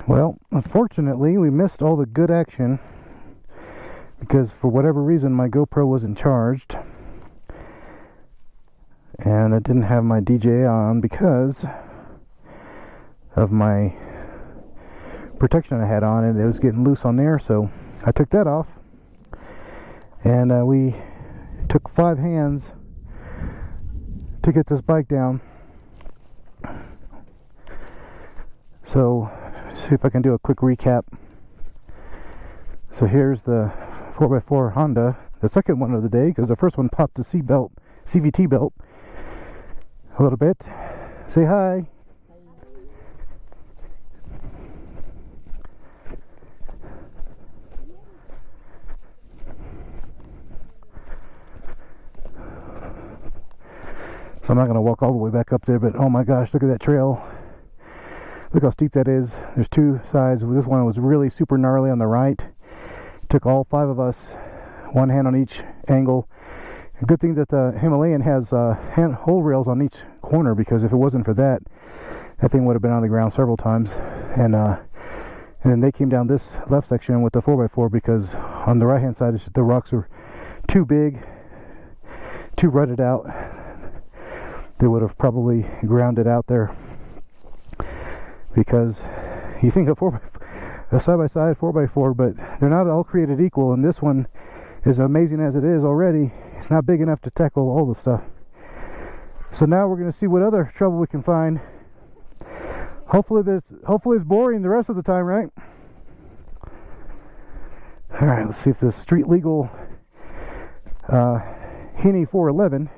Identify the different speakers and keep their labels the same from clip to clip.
Speaker 1: Well, unfortunately, we missed all the good action because for whatever reason my GoPro wasn't charged and I didn't have my DJI on because of my protection I had on it. It was getting loose on there, so I took that off, and we took 5 hands to get this bike down. So see if I can do a quick recap. So here's the 4x4 Honda, the second one of the day, because the first one popped the CVT belt a little bit. Say hi. So I'm not going to walk all the way back up there, but oh my gosh, look at that trail. Look how steep that is. There's 2 sides. This one was really super gnarly on the right. It took all 5 of us, 1 hand on each angle. A good thing that the Himalayan has hole rails on each corner, because if it wasn't for that, that thing would have been on the ground several times. And then they came down this left section with the 4x4 because on the right hand side the rocks were too big, too rutted out. They would have probably ground it out there, because you think of a side-by-side 4x4, but they're not all created equal, and this one, as amazing as it is already, it's not big enough to tackle all the stuff. So now we're going to see what other trouble we can find. Hopefully it's boring the rest of the time, right? Alright, let's see if this street legal Henny 411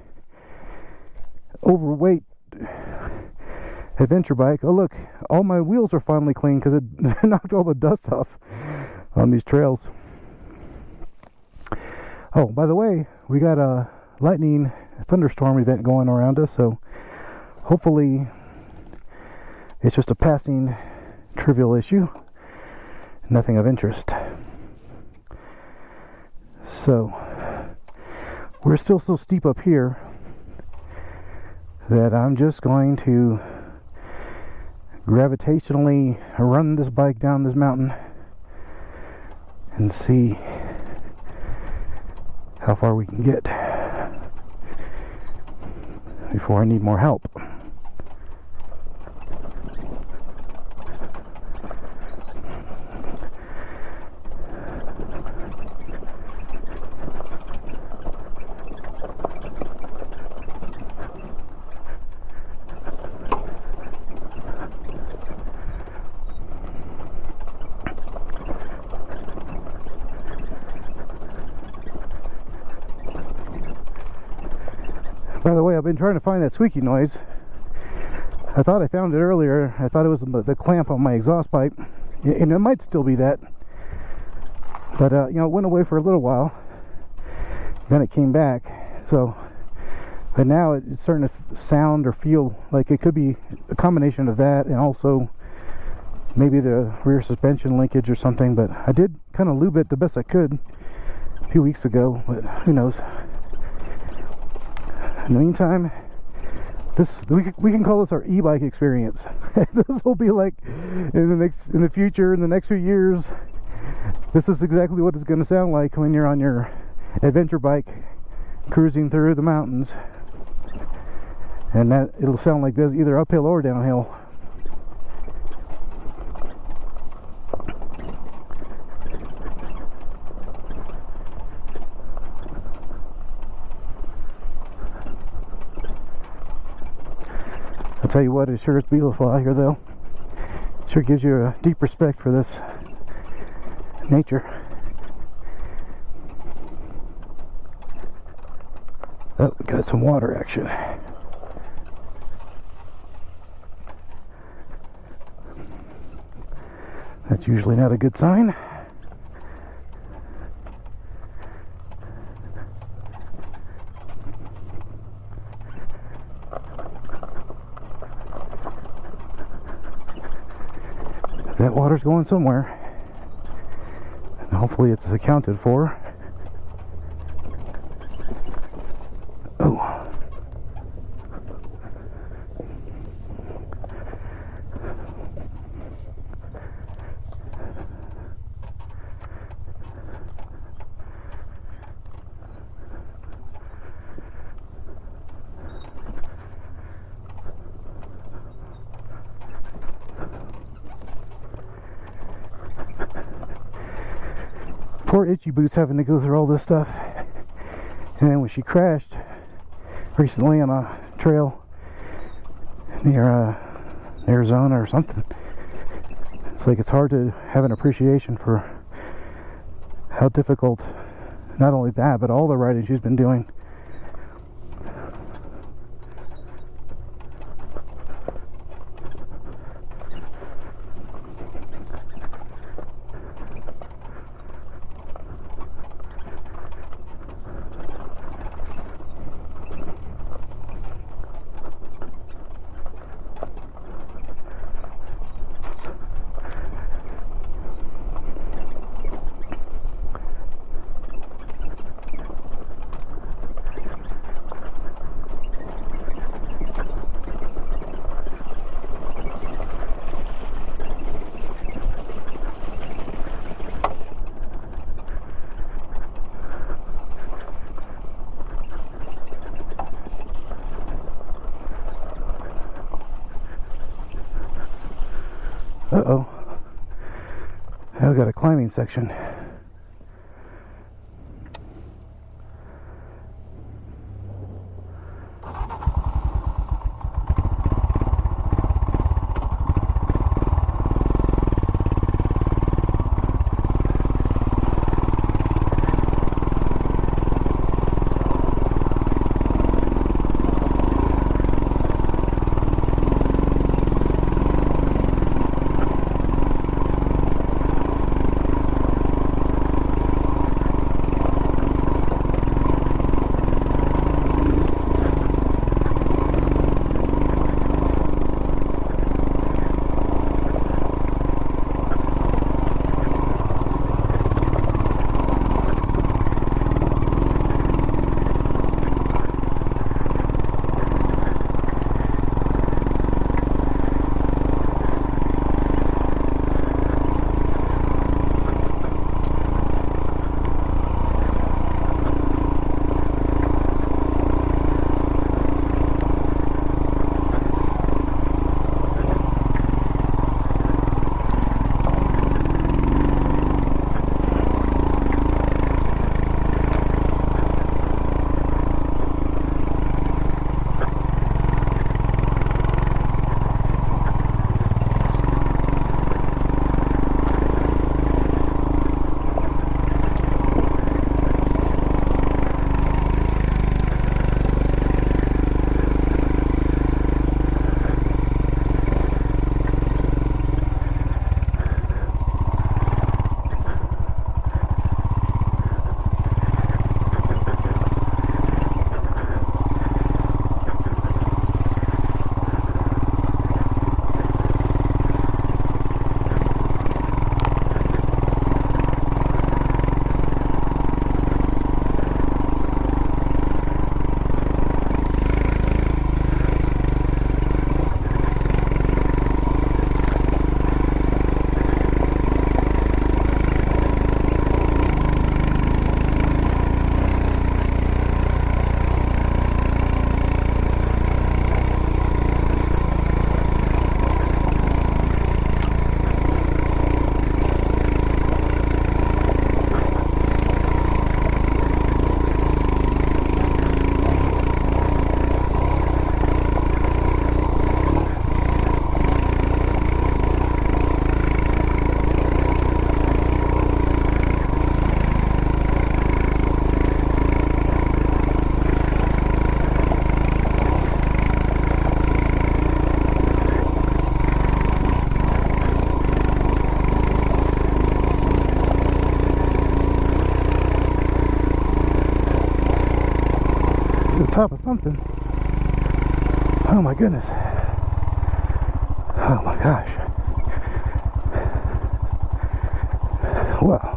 Speaker 1: overweight adventure bike. Oh look, all my wheels are finally clean because it knocked all the dust off on these trails. Oh, by the way, we got a lightning thunderstorm event going around us, so hopefully it's just a passing trivial issue, nothing of interest. So we're still so steep up here that I'm just going to gravitationally run this bike down this mountain and see how far we can get before I need more help. By the way, I've been trying to find that squeaky noise. I thought I found it earlier. I thought it was the clamp on my exhaust pipe, and it might still be that. But you know, it went away for a little while. Then it came back. So, but now it's starting to sound or feel like it could be a combination of that, and also maybe the rear suspension linkage or something. But I did kind of lube it the best I could a few weeks ago. But who knows? In the meantime, we can call this our e-bike experience. This will be like in the future, in the next few years. This is exactly what it's going to sound like when you're on your adventure bike cruising through the mountains, and that it'll sound like this either uphill or downhill. I'll tell you what, it sure is beautiful out here though. Sure gives you a deep respect for this nature. Oh, we got some water action. That's usually not a good sign. That water's going somewhere, and hopefully it's accounted for. Oh. Poor Itchy Boots having to go through all this stuff. And then when she crashed recently on a trail near Arizona or something, it's like it's hard to have an appreciation for how difficult, not only that, but all the riding she's been doing. Uh-oh. Now we got a climbing section. Top of something. Oh my goodness. Oh my gosh. Wow.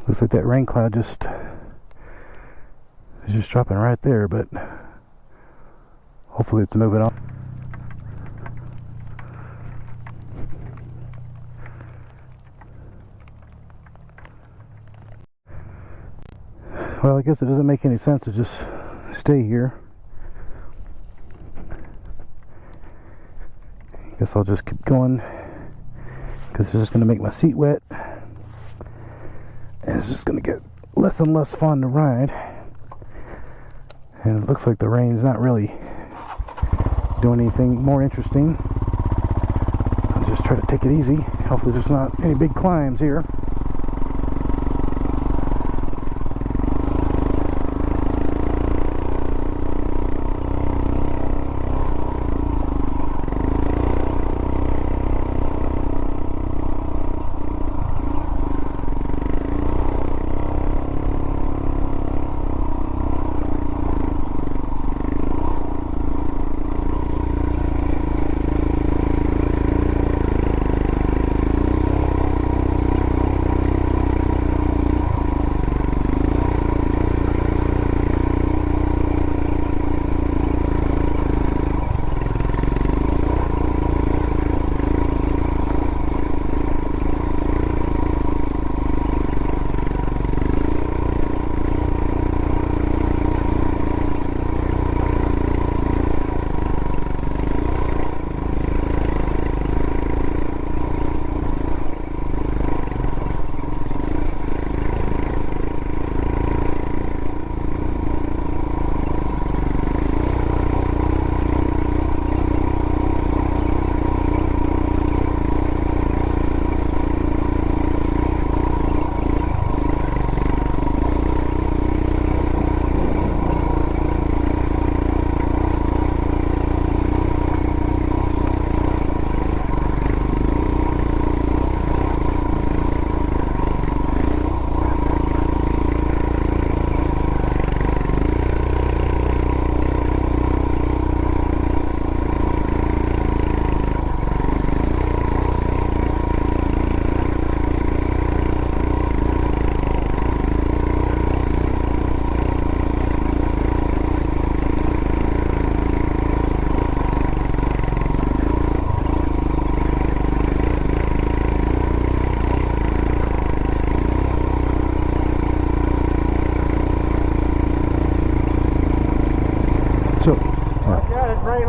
Speaker 1: Looks like that rain cloud is just dropping right there, but hopefully it's moving on. Well, I guess it doesn't make any sense to just stay here. I guess I'll just keep going because it's just going to make my seat wet, and it's just going to get less and less fun to ride. And it looks like the rain's not really doing anything more interesting. I'll just try to take it easy. Hopefully there's not any big climbs here.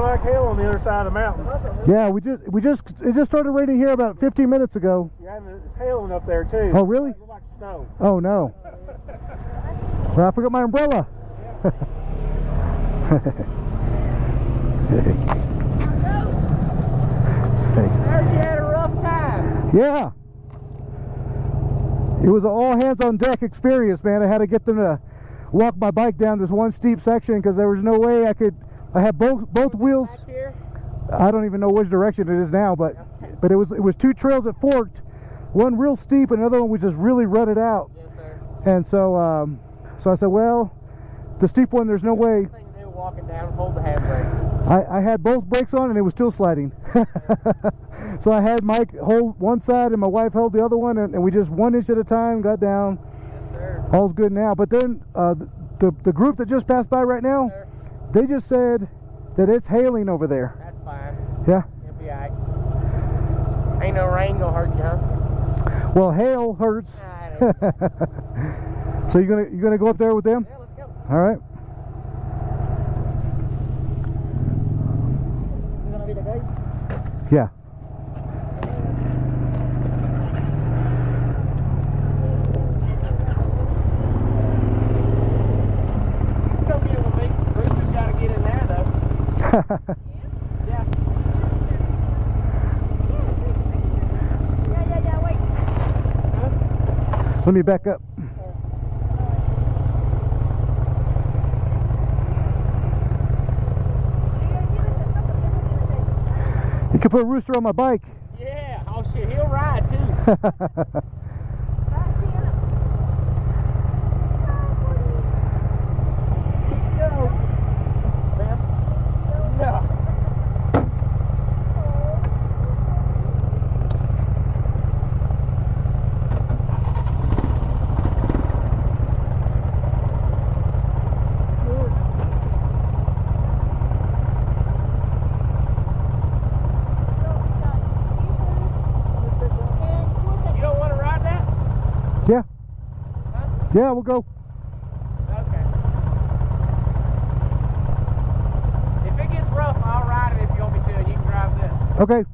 Speaker 2: Like hell on the other side of the mountain.
Speaker 1: Yeah, it just started raining here about 15 minutes ago.
Speaker 2: Yeah, and it's hailing up there too.
Speaker 1: Oh, really?
Speaker 2: It looks like snow.
Speaker 1: Oh no. Well, I forgot my umbrella.
Speaker 2: Heard you had a rough time.
Speaker 1: Yeah. It was an all hands on deck experience, man. I had to get them to walk my bike down this one steep section because there was no way I could. I had both wheels. I don't even know which direction it is now, but it was two trails that forked, one real steep and another one was just really rutted out.
Speaker 2: Yes, sir.
Speaker 1: And so I said, well, the steep one, there's no way.
Speaker 2: They were walking down, hold the handbrake.
Speaker 1: I had both brakes on and it was still sliding. So I had Mike hold one side and my wife held the other one, and we just 1 inch at a time got down.
Speaker 2: Yes, sir.
Speaker 1: All's good now. But then the group that just passed by right now,
Speaker 2: Yes,
Speaker 1: they just said that it's hailing over there.
Speaker 2: that's fine.
Speaker 1: Yeah.
Speaker 2: It'll be alright. Ain't no rain gonna hurt you, huh?
Speaker 1: Well, hail hurts.
Speaker 2: Nah, it ain't.
Speaker 1: So you gonna go up there with them?
Speaker 2: Yeah, let's go.
Speaker 1: All right.
Speaker 2: You gonna be the guy?
Speaker 1: Yeah.
Speaker 2: Don't be able to make Brewster's gotta get in there though. Yeah.
Speaker 3: Yeah, wait.
Speaker 1: Let me back up. You can put Rooster on my bike.
Speaker 2: Yeah. Oh shit, he'll ride too.
Speaker 1: Yeah.
Speaker 2: Huh?
Speaker 1: Yeah, we'll go.
Speaker 2: Okay. If it gets rough, I'll ride it if you want me to, and you can drive this.
Speaker 1: Okay.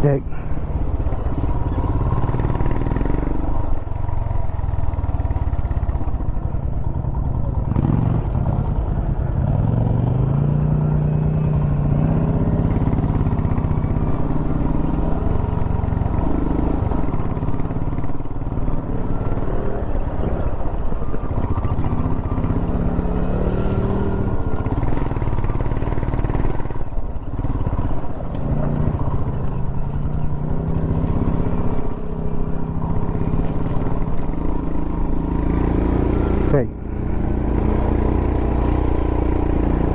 Speaker 1: Dig. Okay.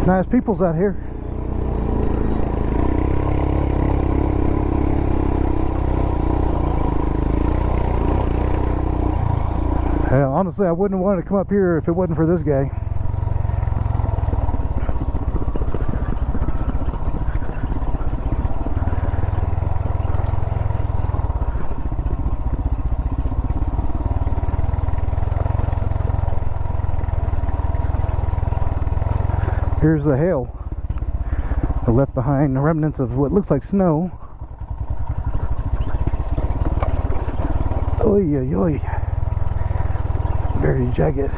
Speaker 1: Nice peoples out here. Honestly, I wouldn't have wanted to come up here if it wasn't for this guy. Here's the hail. I left behind remnants of what looks like snow. Oy, oy, oy. Very jagged.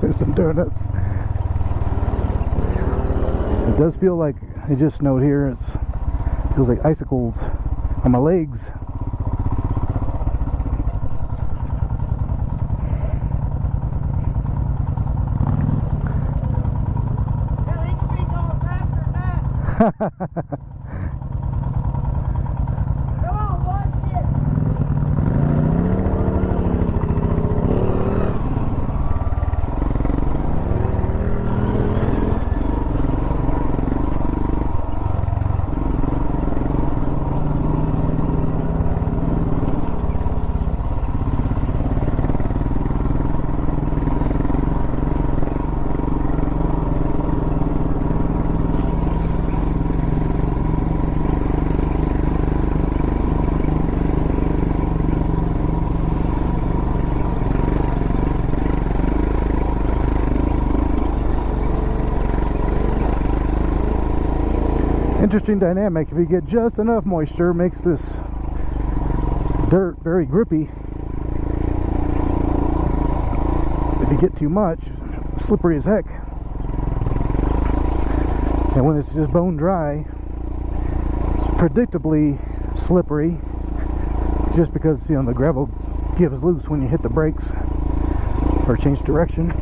Speaker 1: Do some donuts. It does feel like it just snowed here. It feels like icicles on my legs.
Speaker 2: Come on, watch this.
Speaker 1: Interesting dynamic. If you get just enough moisture, it makes this dirt very grippy. If you get too much, slippery as heck. And when it's just bone dry, it's predictably slippery, just because, you know, the gravel gives loose when you hit the brakes or change direction.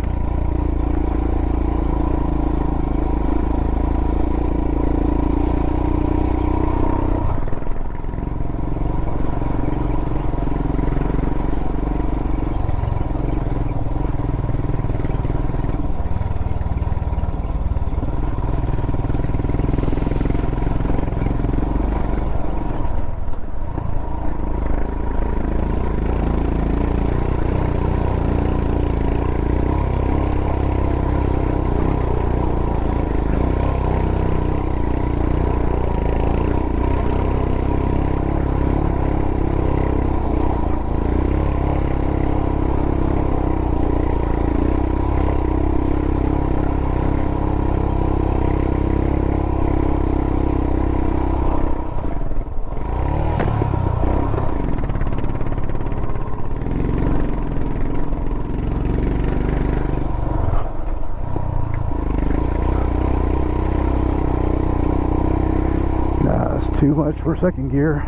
Speaker 1: Too much for second gear.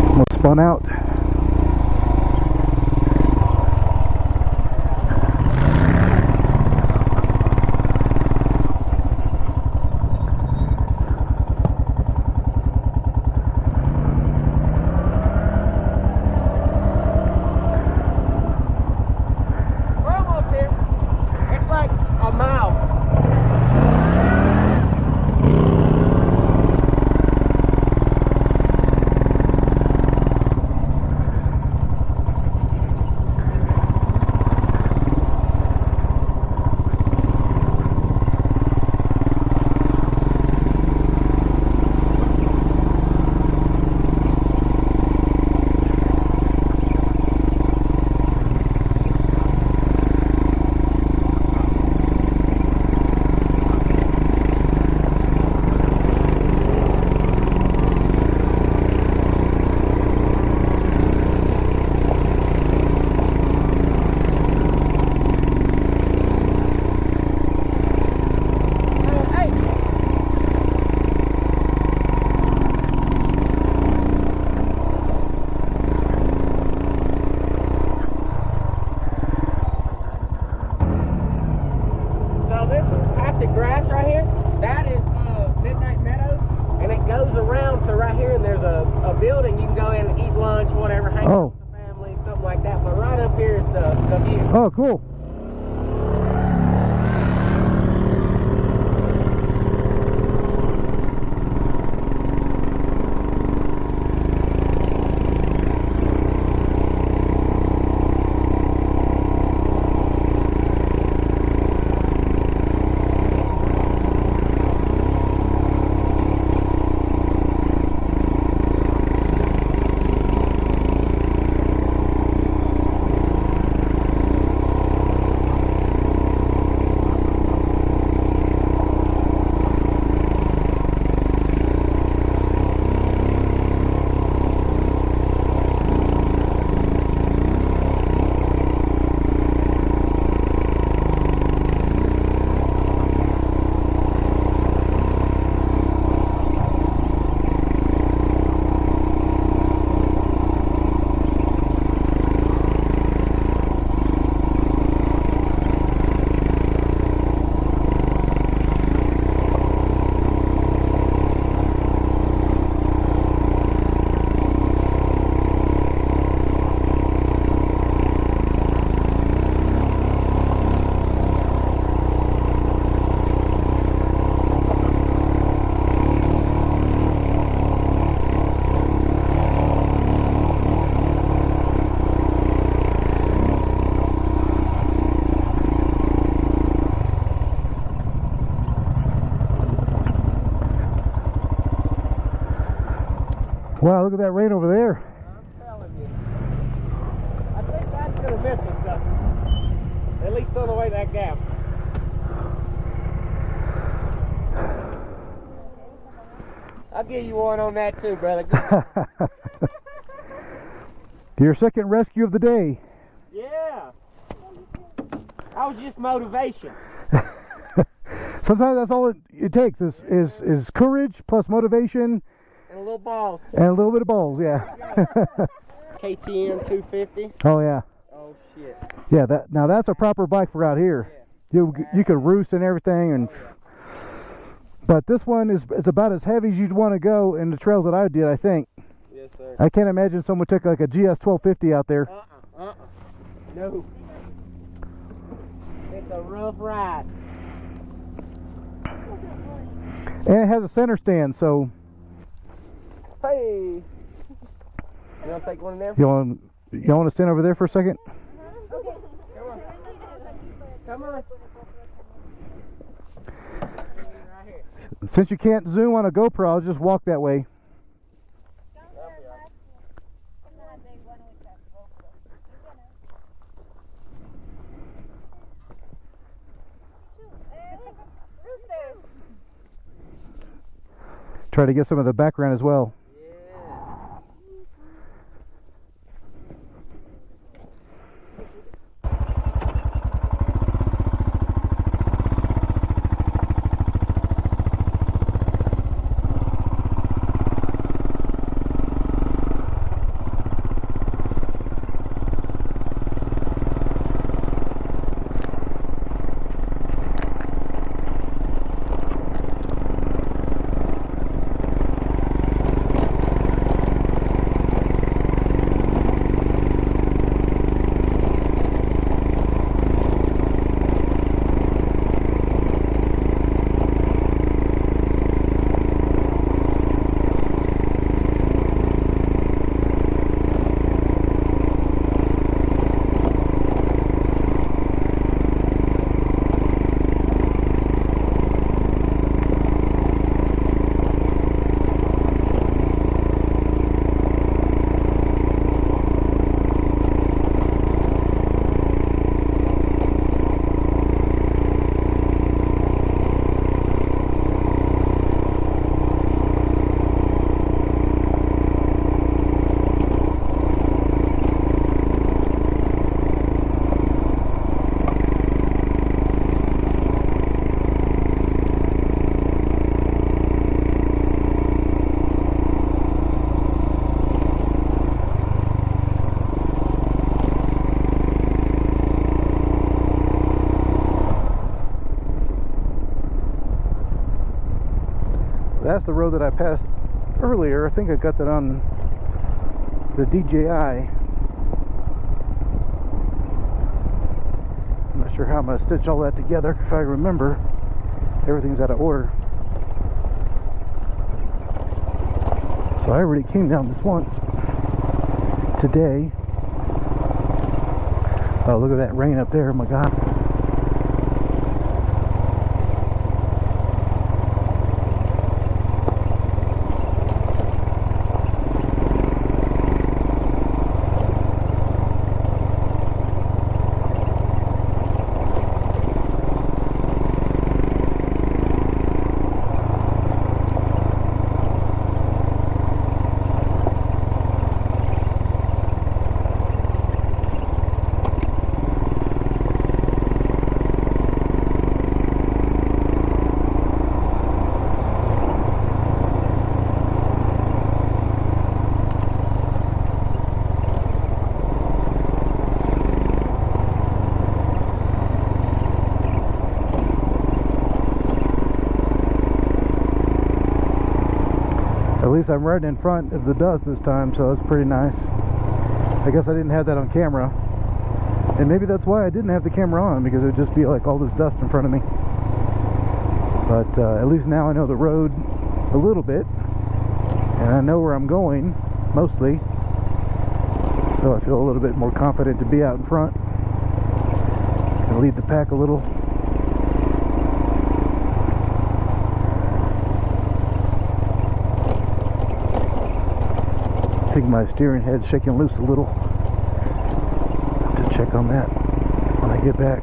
Speaker 1: Almost spun out.
Speaker 2: We're almost here. It's like a mile. hang out with the family and something like that. But right up here is the view.
Speaker 1: Oh, cool. Wow, look at that rain over there.
Speaker 2: I'm telling you. I think that's going to miss us, though. At least on the way back down. I'll give you one on that too, brother.
Speaker 1: Your second rescue of the day.
Speaker 2: Yeah. That was just motivation.
Speaker 1: Sometimes that's all it takes is courage plus motivation.
Speaker 2: And a little balls.
Speaker 1: And a little bit of balls, yeah.
Speaker 2: KTM 250.
Speaker 1: Oh yeah.
Speaker 2: Oh shit.
Speaker 1: Yeah, now that's a proper bike for out here. You could roost and everything, and but this one it's about as heavy as you'd want to go in the trails that I did, I think.
Speaker 2: Yes, sir.
Speaker 1: I can't imagine someone took like a GS 1250 out there.
Speaker 2: No. It's a rough ride.
Speaker 1: And it has a center stand, so
Speaker 2: Hey. You want to take one of them?
Speaker 1: you want to stand over there for a second?
Speaker 2: Okay. Come on. Right here.
Speaker 1: Since you can't zoom on a GoPro, I'll just walk that way. Try to get some of the background as well. That's the road that I passed earlier. I think I got that on the DJI. I'm not sure how I'm going to stitch all that together. If I remember, everything's out of order. So I already came down this once today. Oh, look at that rain up there. Oh my God. At least I'm riding in front of the dust this time, so that's pretty nice. I guess I didn't have that on camera. And maybe that's why I didn't have the camera on, because it would just be like all this dust in front of me. But at least now I know the road a little bit. And I know where I'm going, mostly. So I feel a little bit more confident to be out in front. And lead the pack a little. I think my steering head's shaking loose a little. Have to check on that when I get back.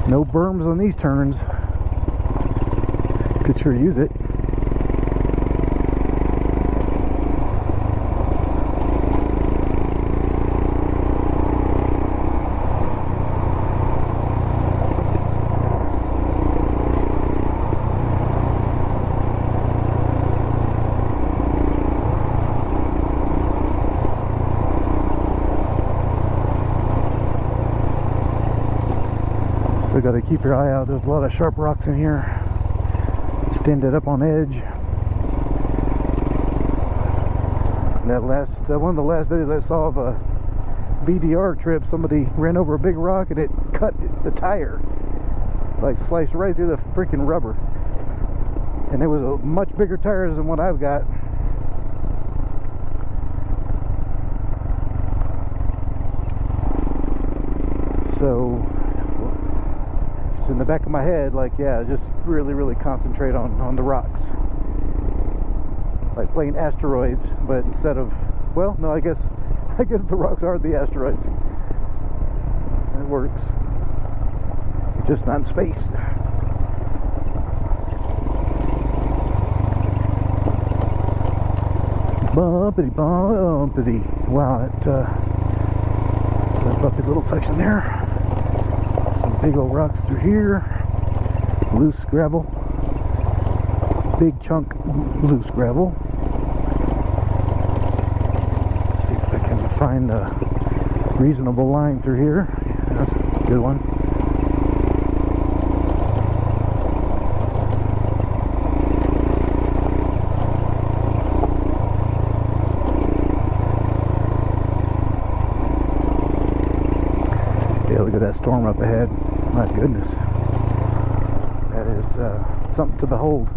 Speaker 1: No berms on these turns. Could sure use it. Still got to keep your eye out. There's a lot of sharp rocks in here. Standing up on edge. That last one of the last videos I saw of a BDR trip, somebody ran over a big rock and it cut the tire, like sliced right through the freaking rubber. And it was a much bigger tire than what I've got. So it's in the back of my head, like, yeah, just really concentrate on the rocks. Like playing asteroids, but instead of, well, no, I guess the rocks are the asteroids. It works. It's just not in space. Bumpity bumpity. Wow, it's a bumpy little section there. Some big old rocks through here. Loose gravel. Big chunk loose gravel. Let's see if I can find a reasonable line through here. That's a good one. Yeah, look at that storm up ahead. My goodness. That is something to behold.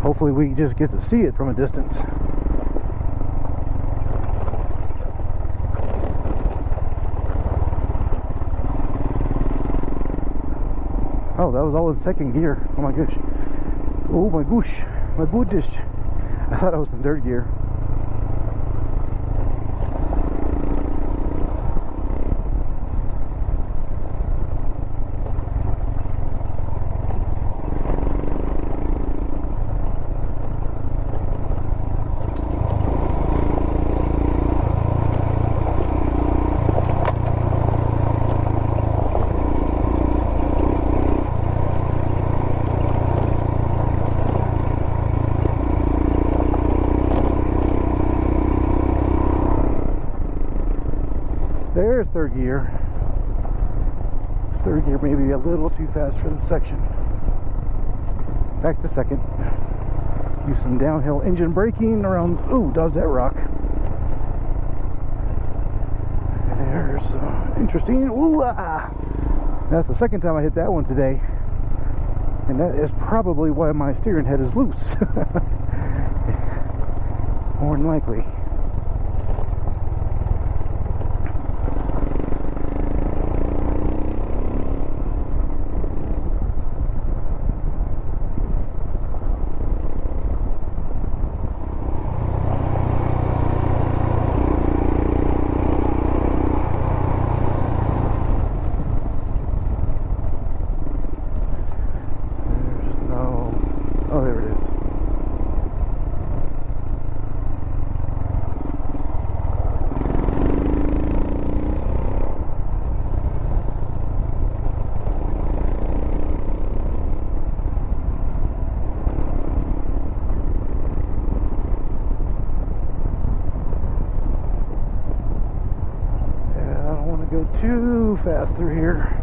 Speaker 1: Hopefully we just get to see it from a distance. Oh, that was all in second gear. Oh my gosh. Oh my gosh. My goodness. I thought I was in third gear. there's third gear. Third gear may be a little too fast for this section. Back to second. Use some downhill engine braking around. Ooh, dodge that rock. There's interesting. Ooh, ah. That's the second time I hit that one today. And that is probably why my steering head is loose. More than likely. Oh, there it is. Yeah, I don't want to go too fast through here.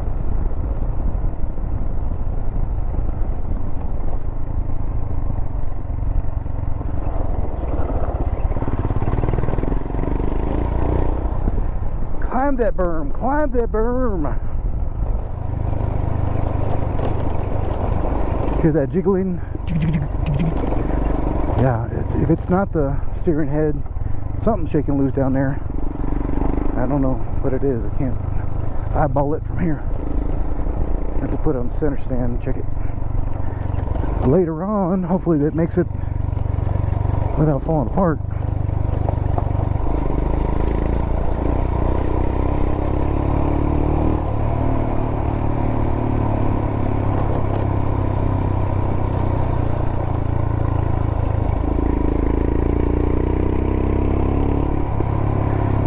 Speaker 1: Climb that berm, climb that berm. Hear that jiggling? Yeah, if it's not the steering head, something's shaking loose down there. I don't know what it is. I can't eyeball it from here. I have to put it on the center stand and check it. Later on, hopefully that makes it without falling apart.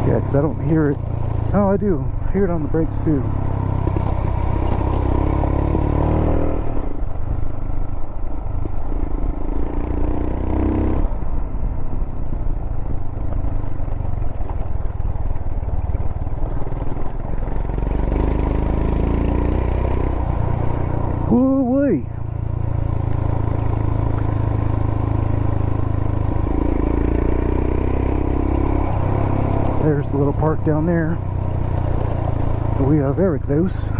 Speaker 1: Yeah, because I don't hear it. Oh, I do. I hear it on the brakes too. Woo-wee. There's the little park down there. We are very close.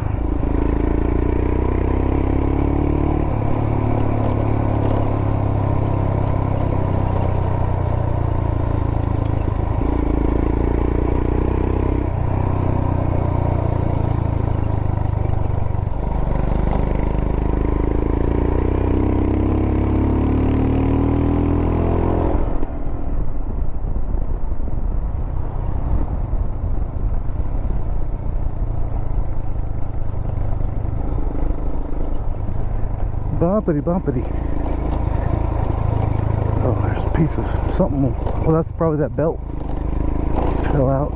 Speaker 1: Bumpity bumpity. Oh, there's a piece of something. Well, that's probably that belt fell out.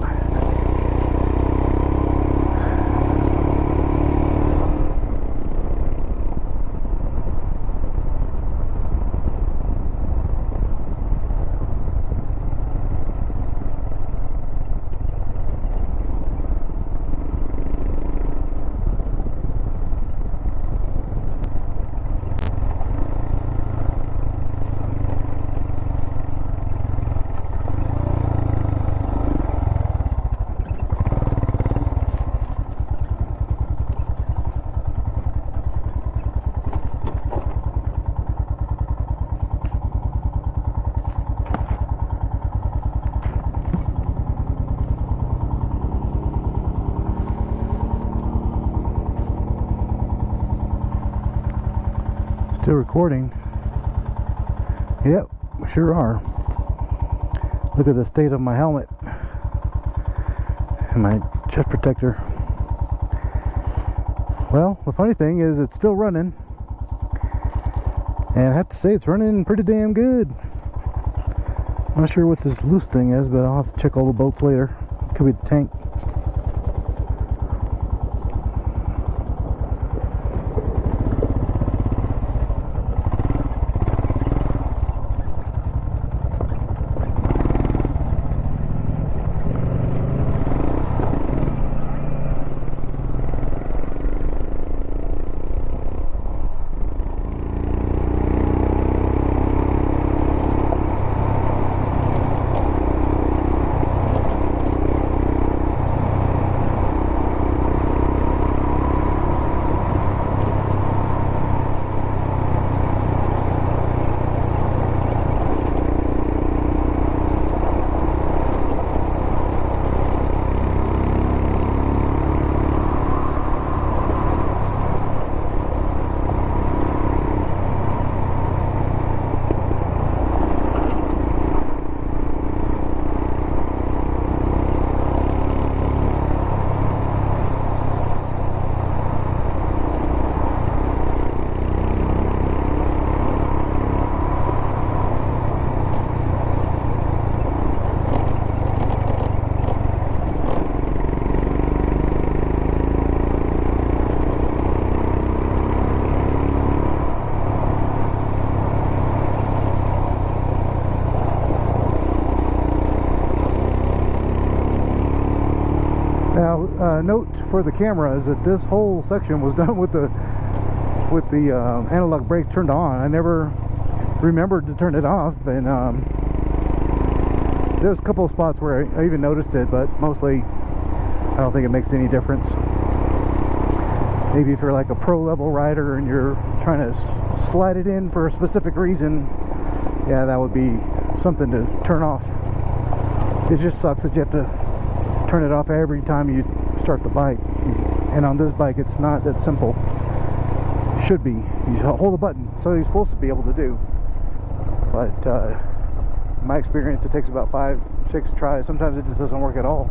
Speaker 1: Still recording. Yep, we sure are. Look at the state of my helmet and my chest protector. Well, the funny thing is it's still running, and I have to say it's running pretty damn good. Not sure what this loose thing is, but I'll have to check all the bolts later. Could be the tank. note for the camera is that this whole section was done with the analog brakes turned on. I never remembered to turn it off, and there's a couple of spots where I even noticed it, but mostly I don't think it makes any difference. Maybe if you're like a pro level rider and you're trying to slide it in for a specific reason, yeah, that would be something to turn off. It just sucks that you have to turn it off every time you start the bike, and on this bike it's not that simple. Should be. You hold a button, so you're supposed to be able to do, but in my experience it takes about 5-6 tries. Sometimes it just doesn't work at all.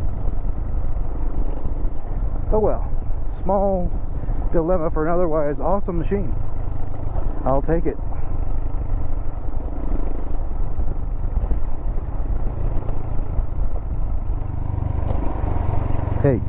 Speaker 1: Oh well, small dilemma for an otherwise awesome machine. I'll take it. Hey.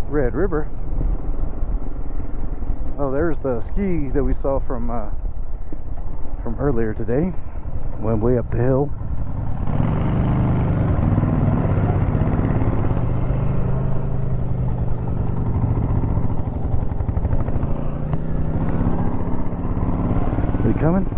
Speaker 1: Red River. Oh, there's the ski that we saw from earlier today. Went way up the hill. Are they coming?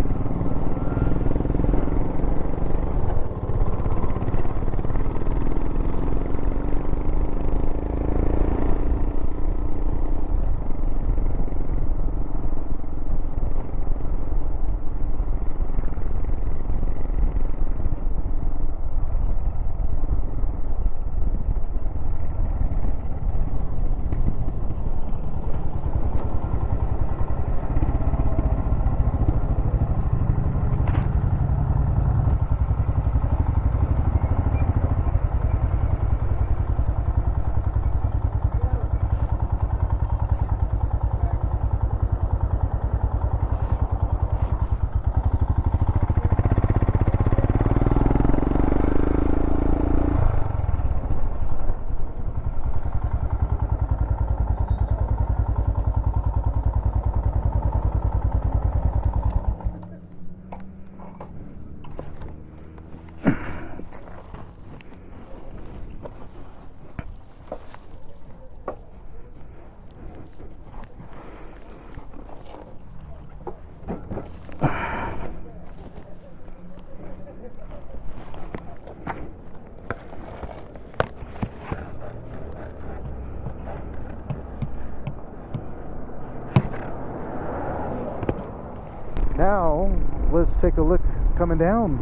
Speaker 1: Now, let's take a look coming down.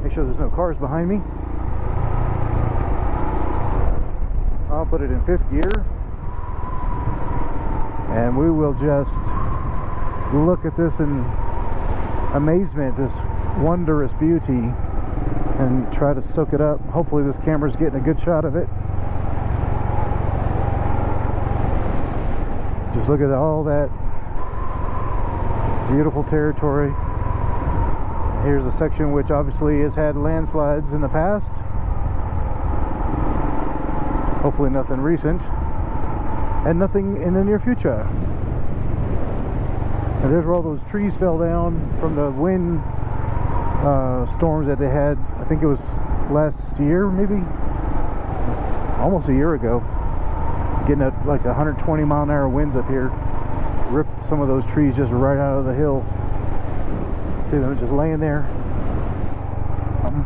Speaker 1: Make sure there's no cars behind me. I'll put it in 5th gear. And we will just look at this in amazement, this wondrous beauty, and try to soak it up. Hopefully this camera's getting a good shot of it. Just look at all that beautiful territory. Here's a section which obviously has had landslides in the past. Hopefully nothing recent, and nothing in the near future. And there's where all those trees fell down from the wind storms that they had. I think it was last year, maybe almost a year ago. Getting at like 120 mile an hour winds up here. Ripped some of those trees just right out of the hill. See them just laying there.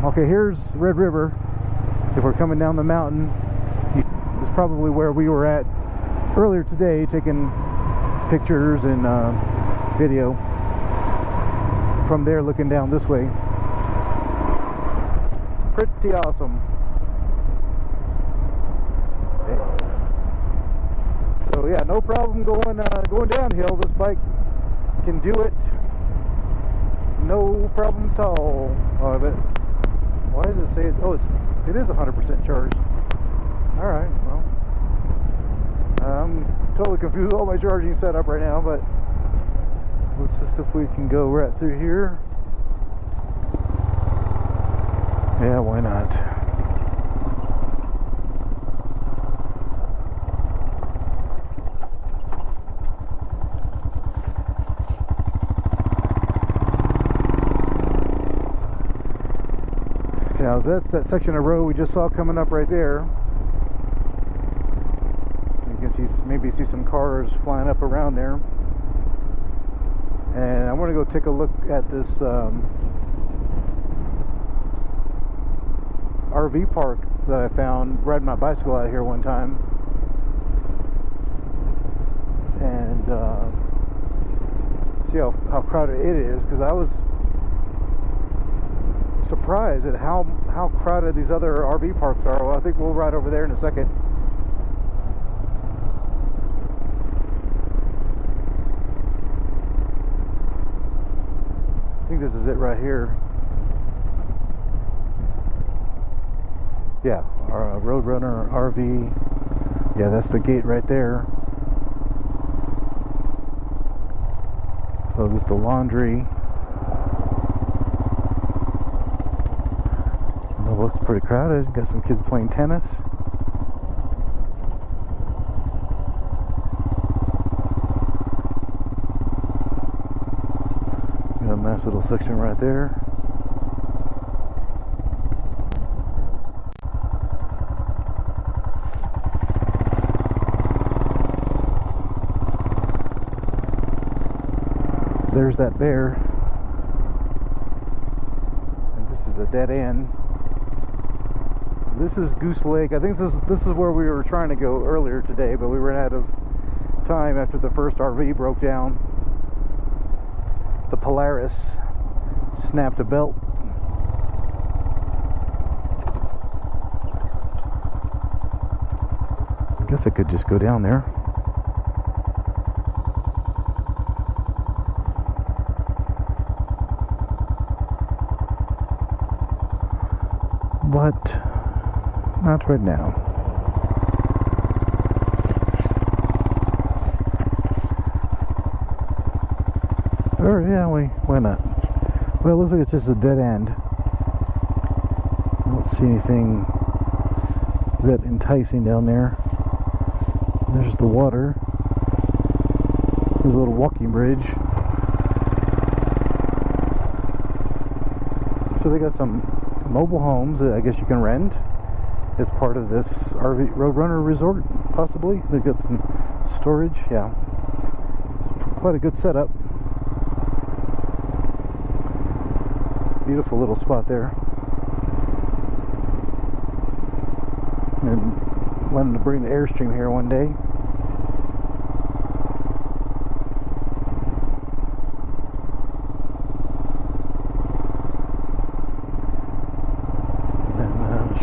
Speaker 1: Okay, here's Red River. If we're coming down the mountain, it's probably where we were at earlier today taking pictures and video from there looking down this way. Pretty awesome. Okay. So yeah, no problem going downhill. This bike can do it. No problem at all. But why does it say it? Oh, it is 100% charged. All right. Well, I'm totally confused with all my charging setup right now, but let's just see if we can go right through here. Yeah, why not? Now that's that section of road we just saw coming up right there. You can maybe see some cars flying up around there. And I want to go take a look at this RV park that I found riding my bicycle out here one time. And see how crowded it is, because I was surprised at how crowded these other RV parks are. Well, I think we'll ride over there in a second. I think this is it right here. Yeah, our Roadrunner RV. Yeah, that's the gate right there. So this is the laundry. It looks pretty crowded. Got some kids playing tennis. Got a nice little section right there. There's that bear. And this is a dead end. This is Goose Lake. I think this is where we were trying to go earlier today, but we ran out of time after the first RV broke down. The Polaris snapped a belt. I guess I could just go down there. But not right now. Or yeah, why not? Well, it looks like it's just a dead end. I don't see anything that enticing down there. There's the water. There's a little walking bridge. So they got some mobile homes that I guess you can rent as part of this RV Roadrunner resort, possibly. They've got some storage. Yeah, it's quite a good setup. Beautiful little spot there. And wanted to bring the Airstream here one day.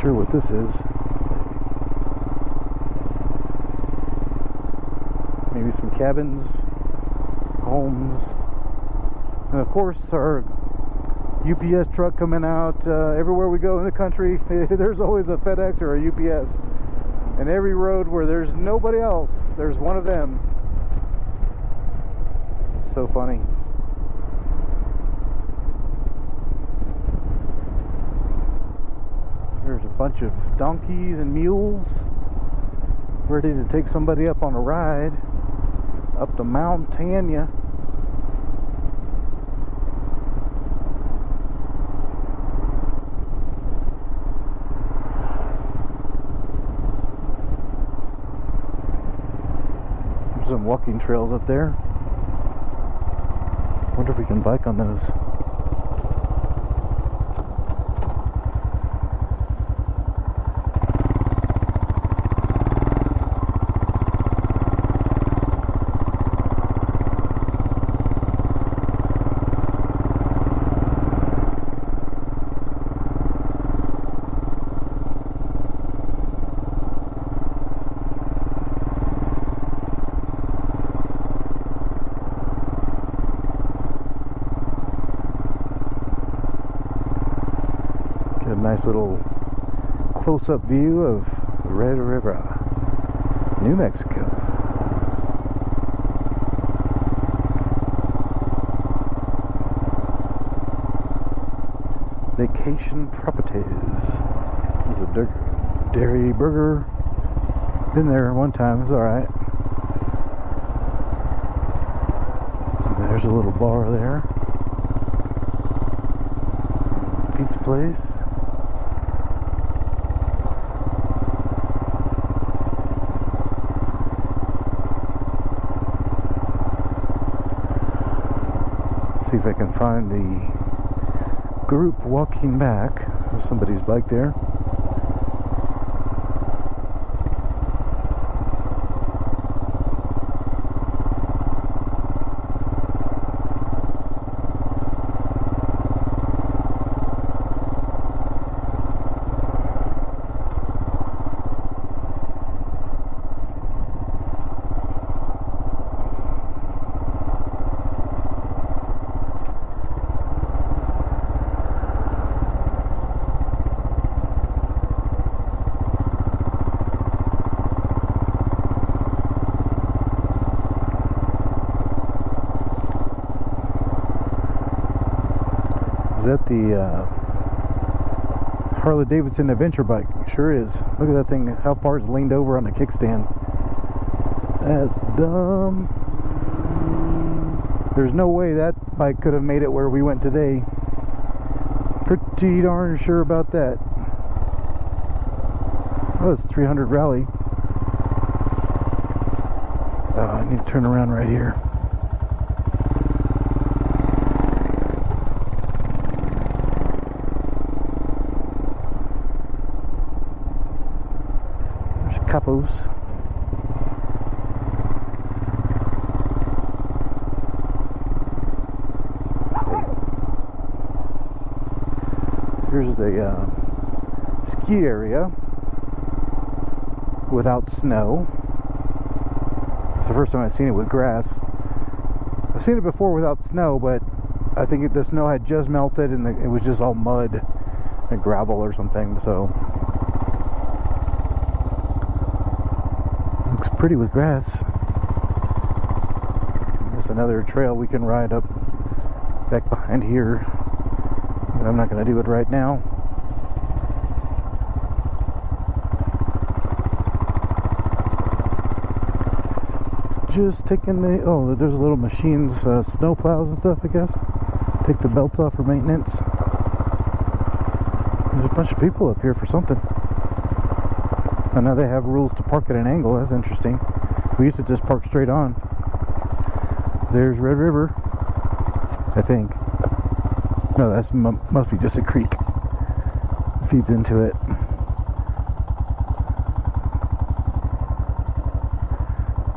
Speaker 1: Sure what this is. Maybe some cabins, homes, and of course our UPS truck coming out. Everywhere we go in the country, there's always a FedEx or a UPS, and every road where there's nobody else, there's one of them. It's so funny. There's a bunch of donkeys and mules ready to take somebody up on a ride up to Mount Tanya. There's some walking trails up there. Wonder if we can bike on those. A nice little close-up view of Red River, New Mexico. Vacation properties. There's a dairy burger. Been there one time, it's alright. There's a little bar there. Pizza place. See if I can find the group walking back. There's somebody's bike there. Is that the Harley Davidson adventure bike? Sure is. Look at that thing, how far it's leaned over on the kickstand. That's dumb. There's no way that bike could have made it where we went today. Pretty darn sure about that. Oh, it's 300 rally. Oh, I need to turn around right here. Capos. Here's the ski area without snow. It's the first time I've seen it with grass. I've seen it before without snow, but I think the snow had just melted and it was just all mud and gravel or something, so looks pretty with grass. There's another trail we can ride up back behind here. I'm not going to do it right now. Just taking the, oh, there's little machines, snow plows and stuff, I guess. Take the belts off for maintenance. There's a bunch of people up here for something. I know they have rules to park at an angle. That's interesting. We used to just park straight on. There's Red River, I think. No, that must be just a creek. It feeds into it.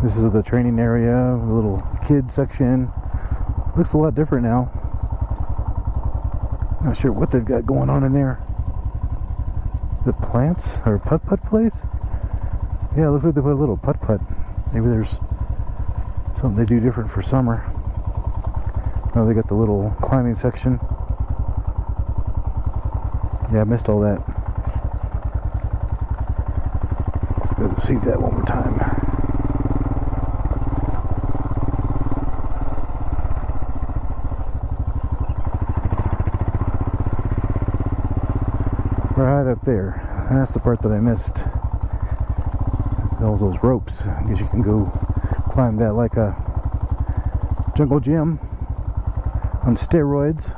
Speaker 1: This is the training area, a little kid section. Looks a lot different now. Not sure what they've got going on in there. The plants or putt-putt place? Yeah, it looks like they put a little putt-putt. Maybe there's something they do different for summer. Oh, they got the little climbing section. Yeah, I missed all that. Let's go see that one more time. Right up there. That's the part that I missed. All those ropes. I guess you can go climb that like a jungle gym on steroids.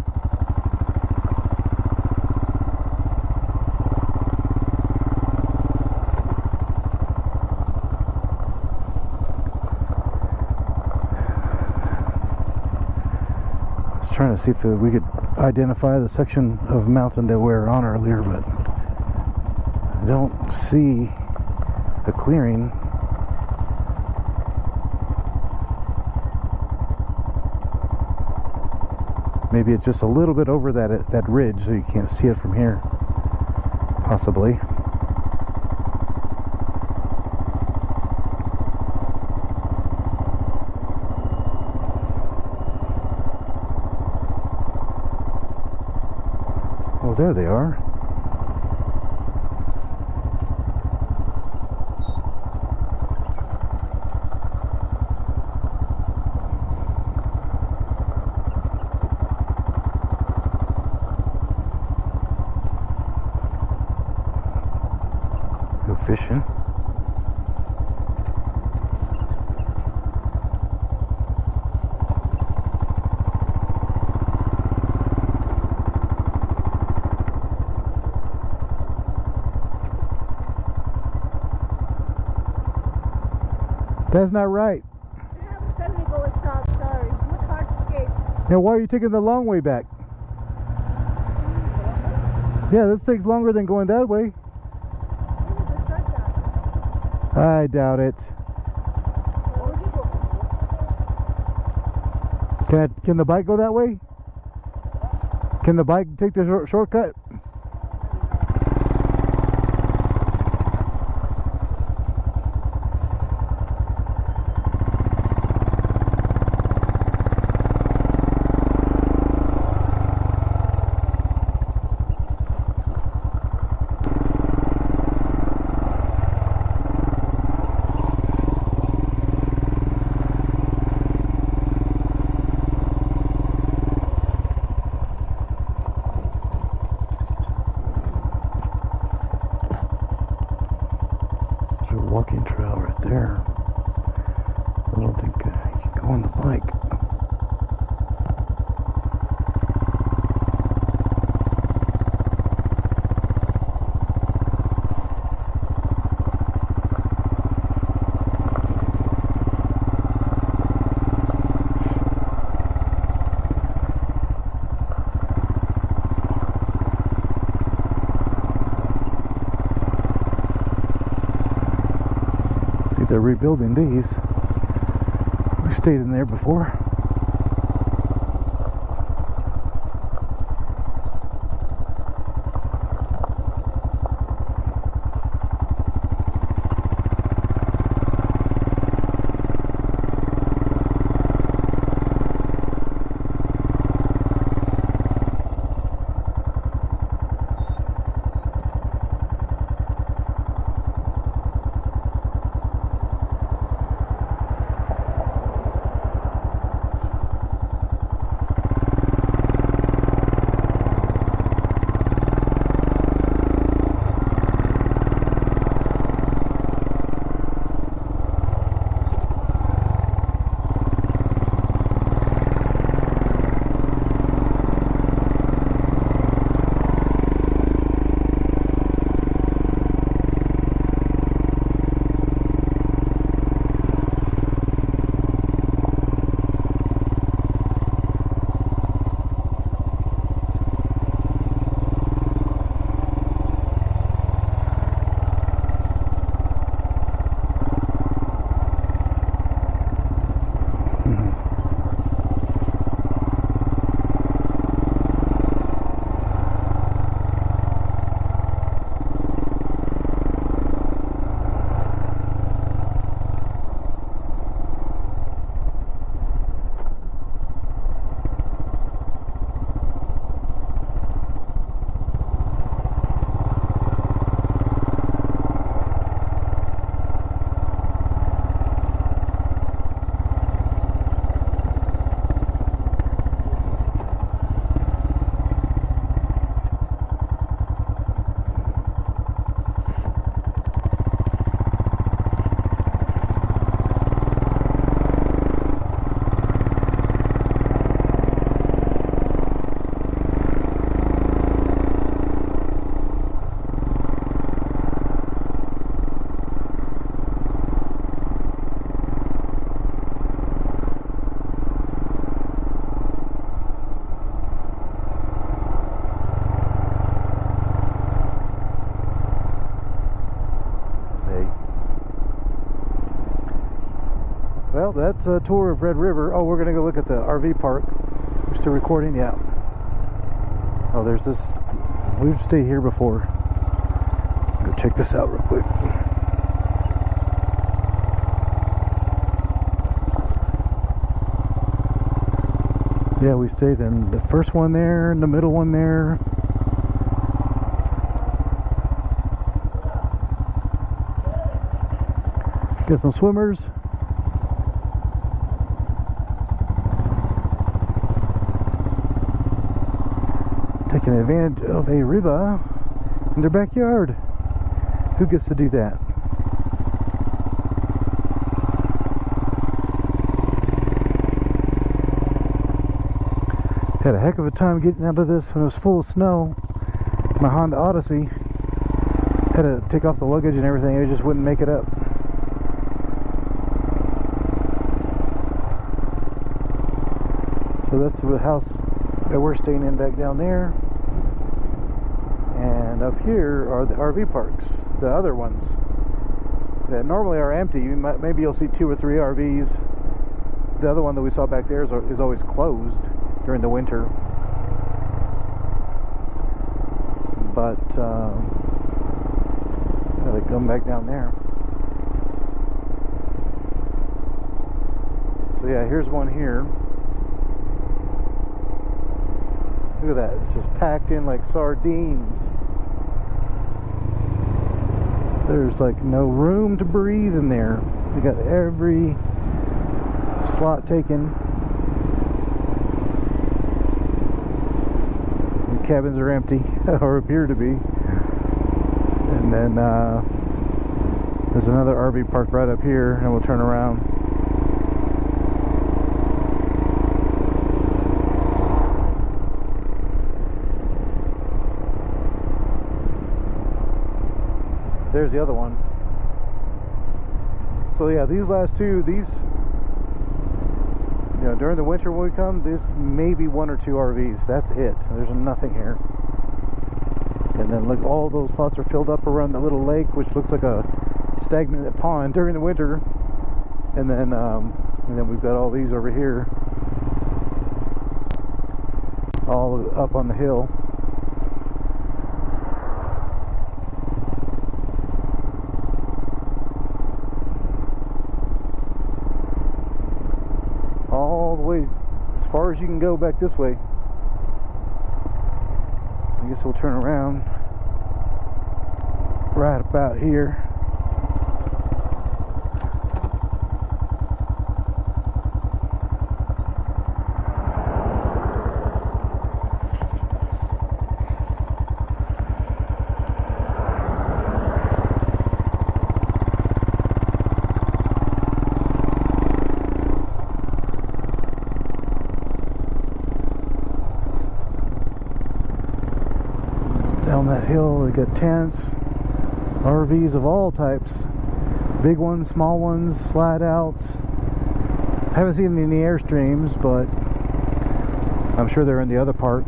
Speaker 1: I was trying to see if we could identify the section of mountain that we were on earlier, but I don't see a clearing. Maybe it's just a little bit over that ridge, so you can't see it from here. Possibly. Oh, there they are. fishing. That's not right. Now, why are you taking the long way back? Yeah, this takes longer than going that way. I doubt it. Can the bike go that way? Can the bike take the shortcut? Walking trail right there. I don't think you can go on the bike. They're rebuilding these. We've stayed in there before. Well, that's a tour of Red River. Oh, we're going to go look at the RV park. We're still recording? Yeah. Oh, there's this. We've stayed here before. Go check this out real quick. Yeah, we stayed in the first one there, and the middle one there. Got some swimmers. Taking advantage of a river in their backyard. Who gets to do that? Had a heck of a time getting out of this when it was full of snow. My Honda Odyssey had to take off the luggage and everything. It just wouldn't make it up. So that's the house that we're staying in back down there. And up here are the RV parks, the other ones that normally are empty. Maybe you'll see 2 or 3 RVs. The other one that we saw back there is always closed during the winter. But gotta come back down there. So yeah, here's one here. Look at that, it's just packed in like sardines. There's like no room to breathe in there. They got every slot taken. The cabins are empty, or appear to be. And then there's another RV park right up here, and we'll turn around. There's the other one. So yeah, these last two, during the winter when we come, there's maybe 1 or 2 RVs. That's it. There's nothing here. And then look, all those slots are filled up around the little lake, which looks like a stagnant pond during the winter. And then we've got all these over here, all up on the hill. All the way as far as you can go back this way. I guess we'll turn around right about here. Down that hill, they got tents, RVs of all types, big ones, small ones, slide outs. I haven't seen any Airstreams, but I'm sure they're in the other park.